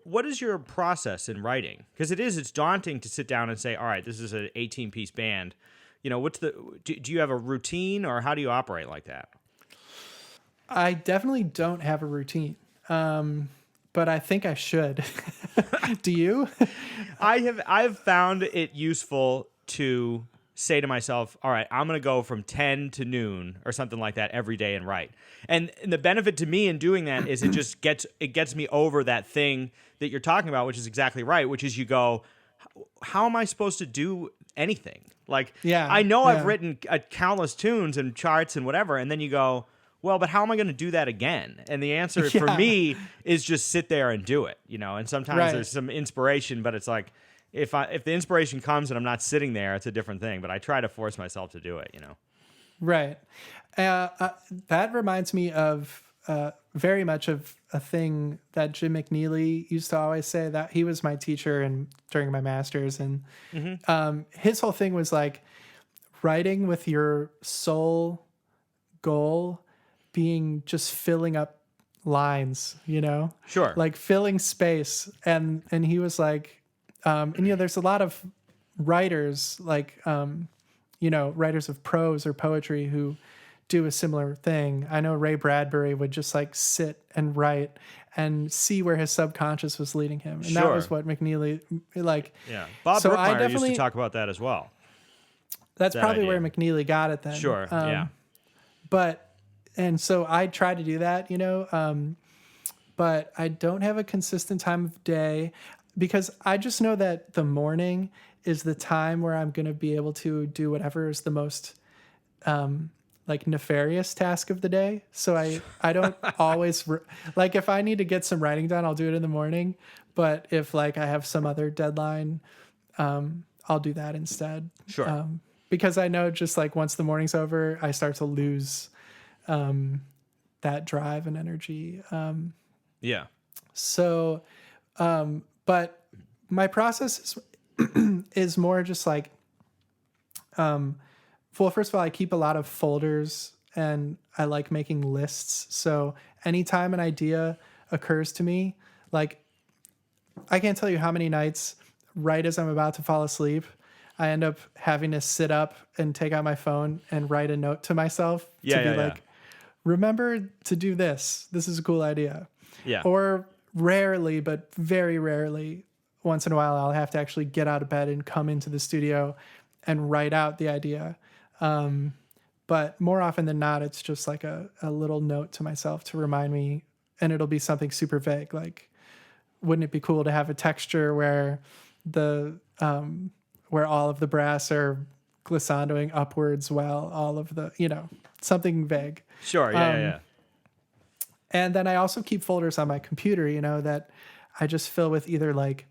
What is your process in writing? Because it's daunting to sit down and say, all right, this is an 18-piece band. Do you have a routine, or how do you operate like that? I definitely don't have a routine, but I think I should. Do you? I've found it useful to say to myself, all right, I'm going to go from 10 to noon or something like that every day and write. And the benefit to me in doing that is it gets me over that thing that you're talking about, which is exactly right, which is you go, how am I supposed to do anything? Like, Yeah, I know I've yeah. written countless tunes and charts and whatever, and then you go, well, but how am I going to do that again? And the answer for Yeah. me is just sit there and do it, And sometimes Right. there's some inspiration, but it's like, if the inspiration comes and I'm not sitting there, it's a different thing. But I try to force myself to do it, Right. That reminds me of very much of a thing that Jim McNeely used to always say. That he was my teacher and during my master's, and his whole thing was like writing with your sole goal being just filling up lines, Sure. like filling space. And he was like, there's a lot of writers like, writers of prose or poetry who do a similar thing. I know Ray Bradbury would just like sit and write and see where his subconscious was leading him. And that was what McNeely like. Yeah. Bob so Brookmeyer used to talk about that as well. That's that probably idea. where McNeely got it then. Sure. Yeah. And so I try to do that, but I don't have a consistent time of day because I just know that the morning is the time where I'm going to be able to do whatever is the most like nefarious task of the day. So I don't always like if I need to get some writing done, I'll do it in the morning. But if like I have some other deadline, I'll do that instead. Sure. Because I know just like once the morning's over, I start to lose that drive and energy. Yeah. So, but my process is more just like, well, first of all, I keep a lot of folders and I like making lists. So anytime an idea occurs to me, like I can't tell you how many nights right as I'm about to fall asleep, I end up having to sit up and take out my phone and write a note to myself like, remember to do this. This is a cool idea. Yeah. Or rarely, but very rarely, once in a while, I'll have to actually get out of bed and come into the studio and write out the idea. But more often than not, it's just like a little note to myself to remind me, and it'll be something super vague. Like, wouldn't it be cool to have a texture where where all of the brass are glissandoing upwards while all of the, something vague. Sure. Yeah. And then I also keep folders on my computer, that I just fill with either like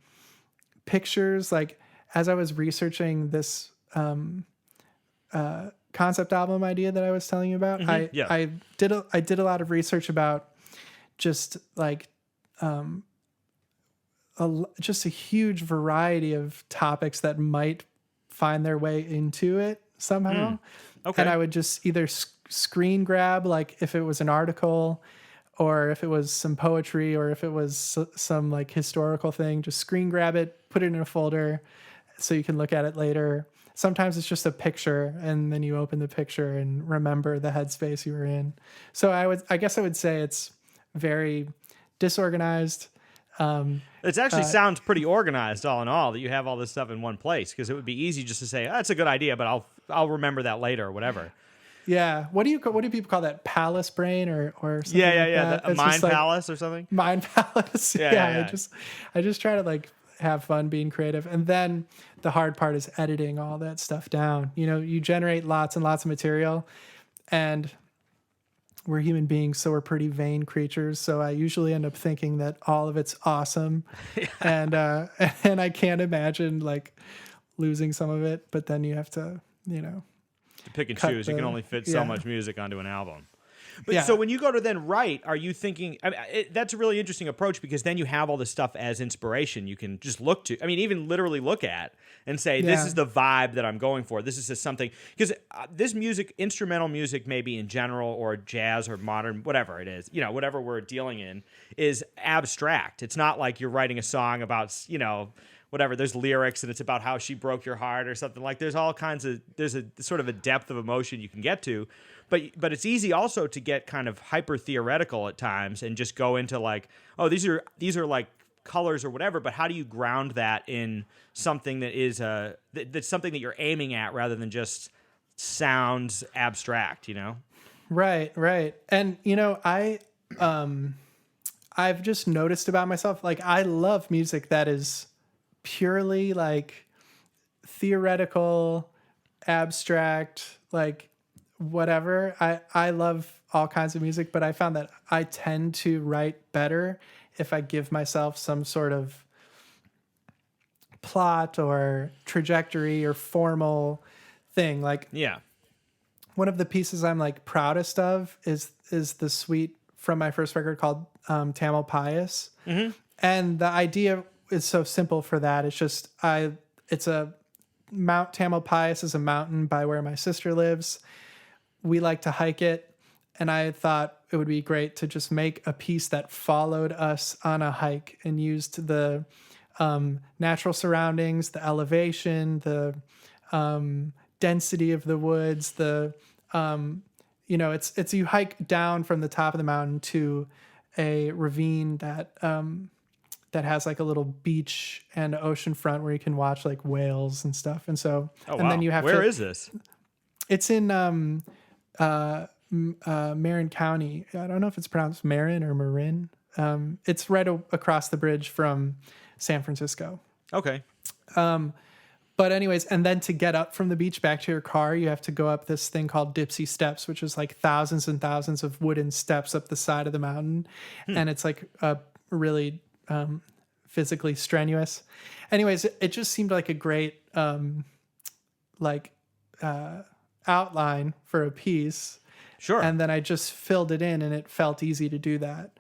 pictures. Like as I was researching this concept album idea that I was telling you about, I did a lot of research about just like just a huge variety of topics that might find their way into it somehow. Okay. And I would just either screen grab, like if it was an article or if it was some poetry or if it was some like historical thing, just screen grab it, put it in a folder so you can look at it later. Sometimes it's just a picture and then you open the picture and remember the headspace you were in. So I guess I would say it's very disorganized. It actually sounds pretty organized all in all that you have all this stuff in one place, because it would be easy just to say, that's a good idea, but I'll remember that later or whatever. Yeah. What do people call that? Palace brain or something? Yeah. That? A mind palace or something. Mind palace. Yeah. I just try to like have fun being creative. And then the hard part is editing all that stuff down. You generate lots and lots of material, and we're human beings, so we're pretty vain creatures. So I usually end up thinking that all of it's awesome. And I can't imagine like losing some of it, but then you have to, To pick and choose. You can only fit so much music onto an album. But so when you go to then write, are you thinking? I mean, that's a really interesting approach because then you have all this stuff as inspiration. You can just look to. I mean, even literally look at and say, "This is the vibe that I'm going for. This is just something." Because this music, instrumental music, maybe in general, or jazz or modern, whatever it is, whatever we're dealing in, is abstract. It's not like you're writing a song about, whatever, there's lyrics and it's about how she broke your heart or something. Like there's all kinds of, there's a sort of a depth of emotion you can get to, but it's easy also to get kind of hyper theoretical at times and just go into like, oh, these are like colors or whatever, but how do you ground that in something that is that's something that you're aiming at rather than just sounds abstract, Right. And I've just noticed about myself, like I love music that is purely like theoretical, abstract, like whatever. I love all kinds of music, but I found that I tend to write better if I give myself some sort of plot or trajectory or formal thing. Like one of the pieces I'm like proudest of is the suite from my first record called Tamil Pious. Mm-hmm. And the idea is so simple for that. It's just it's a Mount Tamil Pious is a mountain by where my sister lives. We like to hike it, and I thought it would be great to just make a piece that followed us on a hike and used the natural surroundings, the elevation, the density of the woods, it's you hike down from the top of the mountain to a ravine that has like a little beach and ocean front where you can watch like whales and stuff. And so, then you have Where is this? It's in Marin County. I don't know if it's pronounced Marin or Marin. It's right across the bridge from San Francisco. Okay. But anyways, and then to get up from the beach back to your car, you have to go up this thing called Dipsy Steps, which is like thousands and thousands of wooden steps up the side of the mountain. And it's like a really physically strenuous. Anyways, it just seemed like a great outline for a piece. Sure. And then I just filled it in and it felt easy to do that.